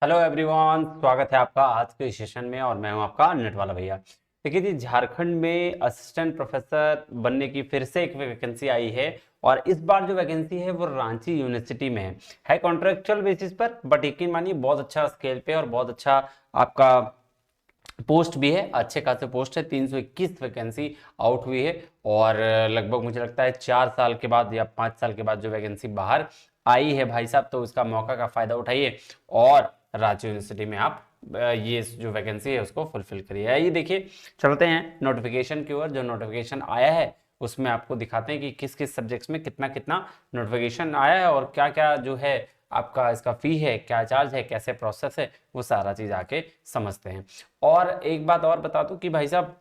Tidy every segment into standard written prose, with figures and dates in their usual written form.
Hello everyone, स्वागत है आपका आज के सेशन में। और मैं हूं आपका नेट वाला भैया। देखिए जी, झारखंड में असिस्टेंट प्रोफेसर बनने की फिर से एक वैकेंसी आई है। और इस बार जो वैकेंसी है वो रांची यूनिवर्सिटी में है कॉन्ट्रेक्चुअल बेसिस पर, बट यकीन मानिए बहुत अच्छा स्केल पे और बहुत अच्छा आपका पोस्ट भी है। अच्छे खासे पोस्ट है, 321 वैकेंसी आउट हुई है। और लगभग मुझे लगता है 4 साल के बाद या 5 साल के बाद जो वैकेंसी बाहर आई है भाई साहब, तो इसका मौका का फायदा उठाइए और रांची यूनिवर्सिटी में आप ये जो वैकेंसी है उसको फुलफिल करिए। आइए देखिए, चलते हैं नोटिफिकेशन की ओर। जो नोटिफिकेशन आया है उसमें आपको दिखाते हैं कि किस किस सब्जेक्ट्स में कितना कितना नोटिफिकेशन आया है और क्या क्या जो है आपका इसका फी है, क्या चार्ज है, कैसे प्रोसेस है, वो सारा चीज आके समझते हैं। और एक बात और बता दूं कि भाई साहब,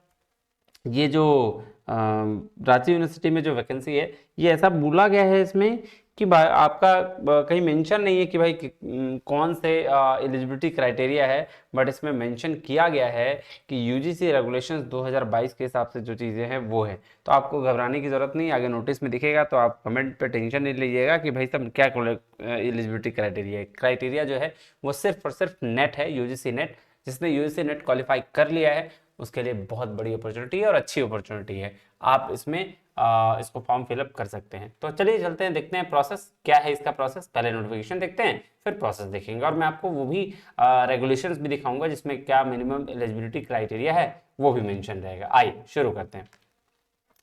ये जो रांची यूनिवर्सिटी में जो वैकेंसी है, ये ऐसा बोला गया है इसमें कि भाई आपका कहीं मेंशन नहीं है कि भाई कौन से एलिजिबिलिटी क्राइटेरिया है, बट इसमें मेंशन किया गया है कि यूजीसी रेगुलेशंस 2022 के हिसाब से जो चीज़ें हैं वो है। तो आपको घबराने की ज़रूरत नहीं, आगे नोटिस में दिखेगा तो आप कमेंट पे टेंशन नहीं लीजिएगा कि भाई सब क्या एलिजिबिलिटी क्राइटेरिया है। क्राइटेरिया जो है वो सिर्फ और सिर्फ नेट है, यूजीसी नेट। जिसने यूजीसी नेट क्वालिफाई कर लिया है उसके लिए बहुत बड़ी अपॉर्चुनिटी है और अच्छी अपॉर्चुनिटी है। आप इसमें इसको फॉर्म फिलअप कर सकते हैं। तो चलिए चलते हैं, देखते हैं प्रोसेस क्या है इसका। प्रोसेस पहले नोटिफिकेशन देखते हैं, फिर प्रोसेस देखेंगे और मैं आपको वो भी रेगुलेशंस भी दिखाऊंगा जिसमें क्या मिनिमम एलिजिबिलिटी क्राइटेरिया है वो भी मेंशन रहेगा। आइए शुरू करते हैं।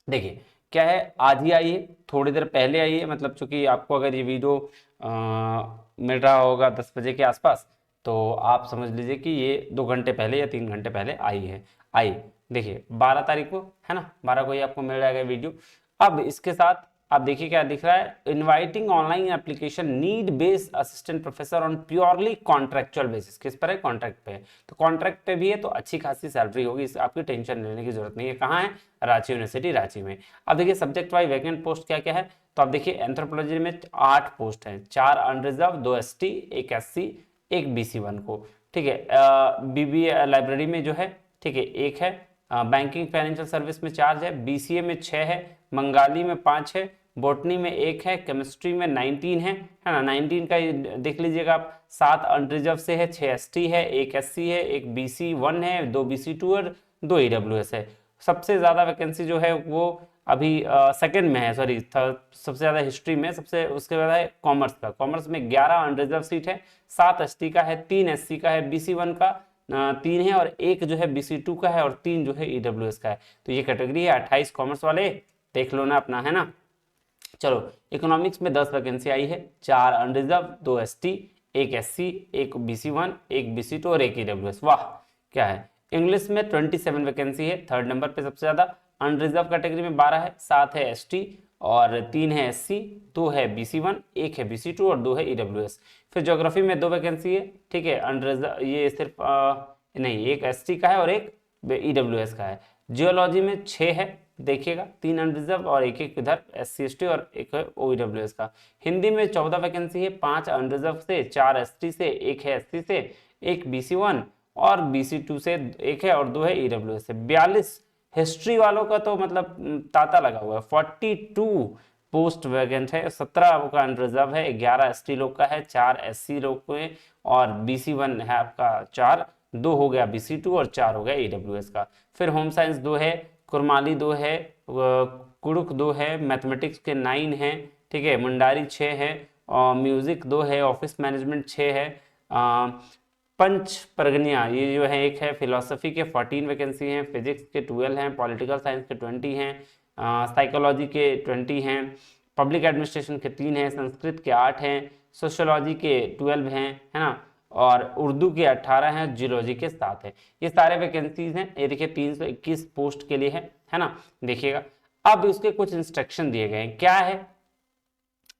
देखिए क्या है, आज ही आई है, थोड़ी देर पहले आई है। मतलब चूंकि आपको अगर ये वीडियो मिल रहा होगा 10 बजे के आसपास, तो आप समझ लीजिए कि ये 2 घंटे पहले या 3 घंटे पहले आई है। आई देखिए 12 तारीख को है ना, 12 को ही आपको मिल जाएगा वीडियो। अब इसके साथ आप देखिए क्या दिख रहा है, inviting online application need based assistant professor on purely contractual basis. किस पर है? कॉन्ट्रैक्ट पे है। तो कॉन्ट्रैक्ट पे भी है तो अच्छी खासी सैलरी होगी, इस आपकी टेंशन लेने की जरूरत नहीं है। कहाँ है? रांची यूनिवर्सिटी, रांची में। अब देखिए सब्जेक्ट वाइज वैकेंट पोस्ट क्या क्या है। तो आप देखिए एंथ्रोपोलॉजी में 8 पोस्ट हैं, 4 अनरिजर्व, 2 एसटी, 1 एससी, 1 BC1 को। ठीक है। बीबीए लाइब्रेरी में जो है, ठीक है, 1 है। बैंकिंग फाइनेंशियल सर्विस में 4 है, बीसीए में 6 है, बंगाली में 5 है, बॉटनी में 1 है, केमिस्ट्री में 19 है ना। 19 का देख लीजिएगा आप। 7 अनरिजर्व से है, 6 एसटी है, 1 एससी है, 1 BC1 है, 2 BC2 और 2 ईडब्ल्यूएस है। सबसे ज्यादा वैकेंसी जो है वो अभी सेकंड में है, सॉरी सबसे ज्यादा हिस्ट्री में, सबसे उसके बाद है कॉमर्स का। कॉमर्स में 11 अनरिजर्व सीट है, 7 एसटी का है, 3 एससी का है, BC1 का 3 है और 1 जो है BC2 का है और 3 जो है ईडब्ल्यूएस का है। तो ये कैटेगरी है। 28 कॉमर्स वाले देख लो ना अपना, है ना। चलो इकोनॉमिक्स में 10 वैकेंसी आई है, 4 unreserved, 2 ST, 1 SC, 1 BC1, 1 BC2 और 1 ईडब्ल्यूएस। वाह क्या है। इंग्लिश में 27 वैकेंसी है, 3rd नंबर पे सबसे ज्यादा। अनरिजर्व कैटेगरी में 12 है, 7 है एसटी और 3 है एससी, 2 है BC1, 1 है BC2 और 2 है ईडब्ल्यूएस। फिर ज्योग्राफी में 2 वैकेंसी है, ठीक है। अनरिजर्व ये सिर्फ नहीं, 1 एसटी का है और 1 ईडब्ल्यूएस का है। जियोलॉजी में 6 है, देखिएगा, 3 अनरिजर्व और 1 इधर SC ST और 1 OEWS का। हिंदी में 14 वैकेंसी है, 5 अनरिजर्व से, 4 ST से, 1 है SC से, 1 BC1 और BC2 से 1 है और 2 है EWS से। 42 हिस्ट्री वालों का तो मतलब तांता लगा हुआ है। 42 पोस्ट वैकेंट है, 17 का अनरिजर्व है, 11 ST लोग का है, 4 SC लोग को है और BC1 है आपका 4, 2 हो गया BC2 और 4 हो गया EWS का। फिर होम साइंस 2 है, कुरमाली 2 है, कुड़ुक 2 है, मैथमेटिक्स के 9 है, ठीक है, मुंडारी 6 है, और म्यूजिक 2 है, ऑफिस मैनेजमेंट 6 है, पंच परगनिया ये जो है 1 है। फिलोसफी के 14 वैकेंसी हैं, फिजिक्स के 12 हैं, पॉलिटिकल साइंस के 20 हैं, साइकोलॉजी के 20 हैं, पब्लिक एडमिनिस्ट्रेशन के 3 हैं, संस्कृत के 8 हैं, सोशियोलॉजी के 12 हैं, है ना, और उर्दू के 18 हैं, जियोलॉजी के 7 है। ये सारे वैकेंसीज हैं। ये देखिए 321 पोस्ट के लिए है ना। देखिएगा अब उसके कुछ इंस्ट्रक्शन दिए गए हैं, क्या है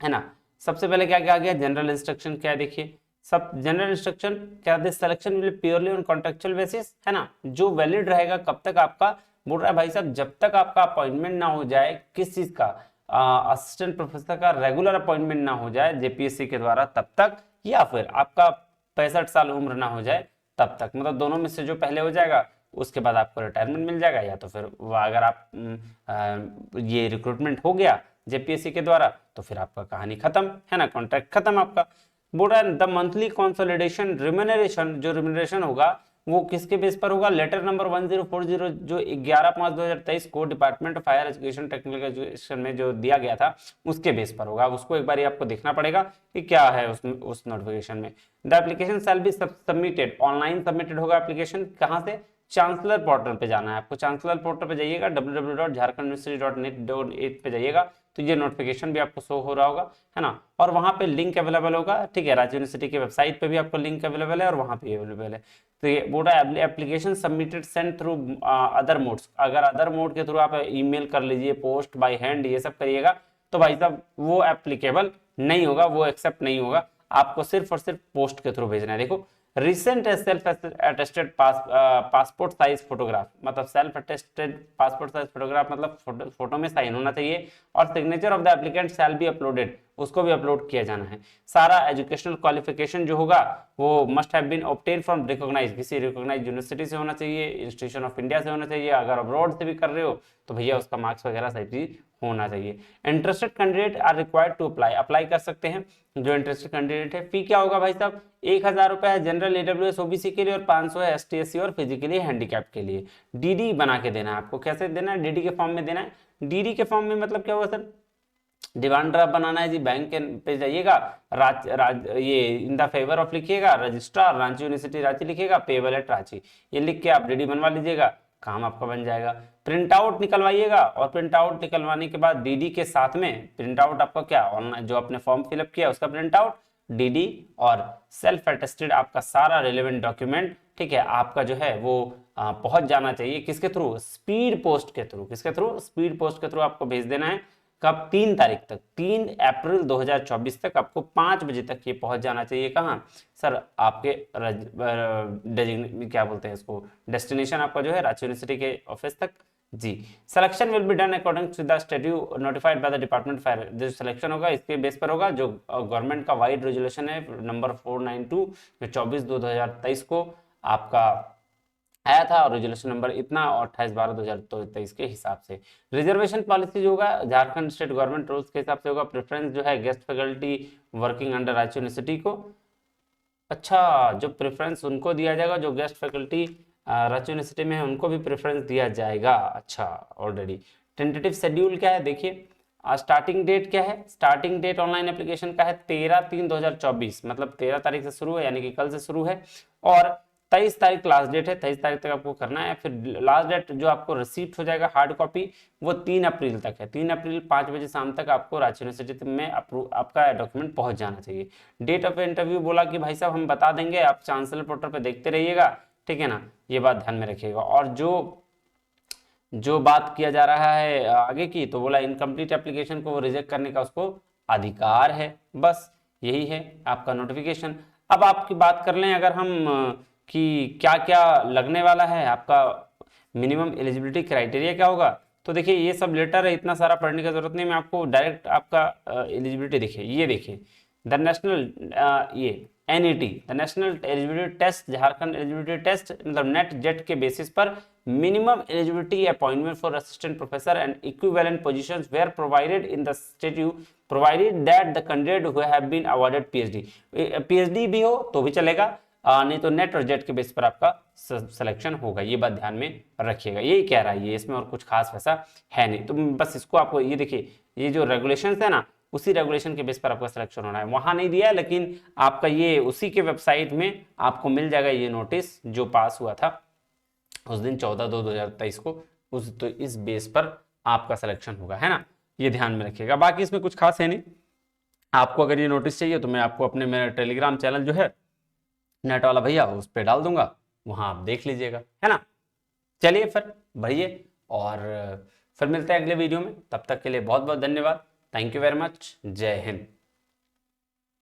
ना। सबसे पहले क्या क्या आ गया, जनरल इंस्ट्रक्शन क्या है देखिए। सब जनरल इंस्ट्रक्शन क्या, this selection will purely on contractual basis, है ना। जो वैलिड रहेगा कब तक आपका, बोल रहा है भाई साहब, जब तक आपका अपॉइंटमेंट ना हो जाए, किस चीज का, असिस्टेंट प्रोफेसर का रेगुलर अपॉइंटमेंट ना हो जाए जेपीएससी के द्वारा तब तक, या फिर आपका 65 साल उम्र ना हो जाए तब तक। मतलब दोनों में से जो पहले हो जाएगा उसके बाद आपको रिटायरमेंट मिल जाएगा, या तो फिर अगर आप ये रिक्रूटमेंट हो गया जेपीएससी के द्वारा तो फिर आपका कहानी खत्म, है ना, कॉन्ट्रैक्ट खत्म आपका। बोल रहा है द मंथली कंसोलिडेशन रिम्यूनरेशन, जो रिम्यूनरेशन होगा वो किसके बेस पर होगा, लेटर नंबर 1040 जो 11/5/2023 को department of higher education technical education में जो दिया गया था उसके बेस पर होगा। उसको एक बार आपको देखना पड़ेगा कि क्या है उस नोटिफिकेशन में। The application shall be submitted, online submitted होगा एप्लीकेशन, कहां से, चांसलर पोर्टल पे जाना है आपको, चांसलर पोर्टल पे जाइएगा www.jharkhanduniversity.net पे जाइएगा तो ये नोटिफिकेशन भी आपको शो हो रहा होगा, है ना, और वहां पे लिंक अवेलेबल होगा, ठीक है, राज्य यूनिवर्सिटी के वेबसाइट पे भी आपको लिंक अवेलेबल है और वहां पे अवेलेबल है। तो ये बोला application submitted send through other modes, अगर अदर मोड के थ्रू आप ईमेल कर लीजिए, पोस्ट बाय हैंड ये सब करिएगा तो भाई साहब वो एप्लीकेबल नहीं होगा, वो एक्सेप्ट नहीं होगा, आपको सिर्फ और सिर्फ पोस्ट के थ्रू भेजना है। देखो recent self attested passport size photograph, मतलब self attested passport size photograph मतलब फोटो में साइन होना चाहिए, और signature of the applicant shall be uploaded, उसको भी अपलोड किया जाना है। सारा एजुकेशनल क्वालिफिकेशन जो होगा वो must have been obtain from recognise, किसी रिकॉग्नाइज यूनिवर्सिटी से होना चाहिए, इंस्टीट्यूशन ऑफ इंडिया से होना चाहिए, अगर अब्रॉड से भी कर रहे हो तो भैया उसका मार्क्स वगैरह सब चीज होना चाहिए। Interested candidate are required to apply, apply कर सकते हैं जो इंटरेस्टेड कैंडिडेट है। फी क्या होगा भाई साहब, 1000 रुपए है जनरल AWS OBC के लिए और 500 है ST SC और फिजिकली हैंडीकैप के लिए। DD बना के देना है आपको, कैसे देना है, DD के फॉर्म में देना है। DD के फॉर्म में मतलब क्या होगा सर, डिमांड ड्राफ्ट बनाना है जी, बैंक पे जाइएगा, ये इन द फेवर ऑफ लिखिएगा, रजिस्ट्रार रांची यूनिवर्सिटी रांची लिखिएगा, पेबल एट रांची, ये लिख के आप DD बनवा लीजिएगा, काम आपका बन जाएगा। प्रिंट आउट निकलवाइएगा और प्रिंट आउट निकलवाने के बाद DD के साथ में प्रिंट आउट आपका क्या, ऑनलाइन जो आपने फॉर्म फिलअप किया उसका प्रिंट आउट, DD और सेल्फ अटेस्टेड आपका सारा रिलेवेंट डॉक्यूमेंट, ठीक है, आपका जो है वो पहुंच जाना चाहिए किसके थ्रू, स्पीड पोस्ट के थ्रू, किसके थ्रू, स्पीड पोस्ट के थ्रू आपको भेज देना है। कब, 3 तारीख तक, 3 अप्रैल 2024 तक आपको 5 बजे तक ये पहुंच जाना चाहिए, कहाँ सर, आपके क्या बोलते हैं इसको, डेस्टिनेशन आपका जो है रांची यूनिवर्सिटी के ऑफिस तक जी। Selection will be done according to the schedule notified by the department fire, जो सिलेक्शन होगा इसके बेस पर होगा, जो गवर्नमेंट का वाइड रेजुलेशन है नंबर 492 जो 24/2/2023 को आपका आया था, और रेजुलेशन नंबर इतना और 28/12/2023 के हिसाब से। रिजर्वेशन पॉलिसी जो होगा झारखंड स्टेट गवर्नमेंट रूल्स के हिसाब से होगा। प्रेफरेंस जो है guest faculty working under Ranchi university को, अच्छा जो प्रेफरेंस उनको दिया जाएगा जो गेस्ट फैकल्टी रांची यूनिवर्सिटी में है उनको भी प्रेफरेंस दिया जाएगा, अच्छा ऑलरेडी। टेंटेटिव शेड्यूल क्या है देखिए, स्टार्टिंग डेट क्या है, स्टार्टिंग डेट ऑनलाइन एप्लीकेशन का है 13/3/2024, मतलब 13 तारीख से शुरू है, यानी कि कल से शुरू है, और 23 तारीख लास्ट डेट है, 23 तारीख तक आपको करना है। फिर लास्ट डेट जो आपको रिसीप्ट हो जाएगा हार्ड कॉपी वो 3 अप्रैल तक है, 3 अप्रैल 5 बजे शाम तक आपको रांची यूनिवर्सिटी में आपका डॉक्यूमेंट पहुंच जाना चाहिए। डेट ऑफ इंटरव्यू बोला कि भाई साहब हम बता देंगे, आप चांसलर पोर्टल पे देखते रहिएगा, ठीक है ना, ये बात ध्यान में रखिएगा। और जो बात किया जा रहा है आगे की, तो बोला इनकम्प्लीट एप्लीकेशन को रिजेक्ट करने का उसको अधिकार है, बस यही है आपका नोटिफिकेशन। अब आपकी बात कर लें अगर हम कि क्या क्या लगने वाला है, आपका मिनिमम एलिजिबिलिटी क्राइटेरिया क्या होगा, तो देखिए ये सब लेटर है, इतना सारा पढ़ने की जरूरत नहीं, मैं आपको डायरेक्ट आपका एलिजिबिलिटी देखिए, ये देखिए द नेशनल ये NET the national eligibility test, Jharkhand eligibility test, मतलब नेट जेट के बेसिस पर minimum eligibility appointment for assistant professor and equivalent positions were provided in the statute provided that the candidate who have been awarded PhD भी हो तो भी चलेगा, नहीं तो नेट और जेट के बेस पर आपका सिलेक्शन होगा, ये बात ध्यान में रखिएगा। यही कह रहा है ये, इसमें और कुछ खास वैसा है नहीं, तो बस इसको आपको ये देखिए, ये जो रेगुलेशंस है ना उसी रेगुलेशन के बेस पर आपका सिलेक्शन होना है, वहां नहीं दिया है लेकिन आपका ये उसी के वेबसाइट में आपको मिल जाएगा ये नोटिस जो पास हुआ था उस दिन 14/2/2023 को, उस तो इस बेस पर आपका सिलेक्शन होगा, है ना, ये ध्यान में रखिएगा। बाकी इसमें कुछ खास है नहीं, आपको अगर ये नोटिस चाहिए तो मैं आपको अपने मेरा टेलीग्राम चैनल जो है नेट वाला भैया उस पर डाल दूंगा, वहां आप देख लीजिएगा, है ना। चलिए फिर बढ़िए, और फिर मिलते हैं अगले वीडियो में, तब तक के लिए बहुत बहुत धन्यवाद, थैंक यू वेरी मच, जय हिंद।